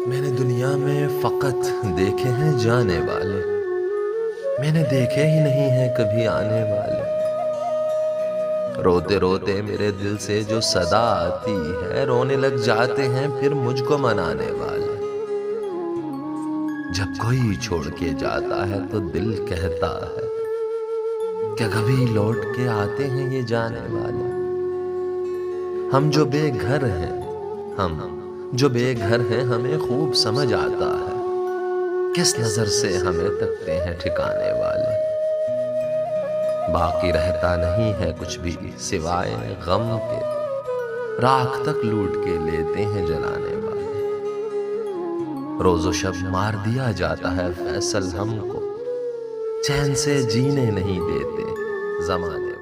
मैंने दुनिया में फकत देखे हैं जाने वाले, मैंने देखे ही नहीं हैं कभी आने वाले। रोते रोते मेरे दिल से जो सदा आती है, रोने लग जाते हैं फिर मुझको मनाने वाले। जब कोई छोड़ के जाता है तो दिल कहता है, क्या कभी लौट के आते हैं ये जाने वाले। हम जो बेघर हैं, हम जो बेघर हैं, हमें खूब समझ आता है किस नजर से हमें तकते हैं ठिकाने वाले। बाकी रहता नहीं है कुछ भी सिवाय गम के, राख तक लूट के लेते हैं जलाने वाले। रोजो शब मार दिया जाता है फैसल हमको, चैन से जीने नहीं देते जमाने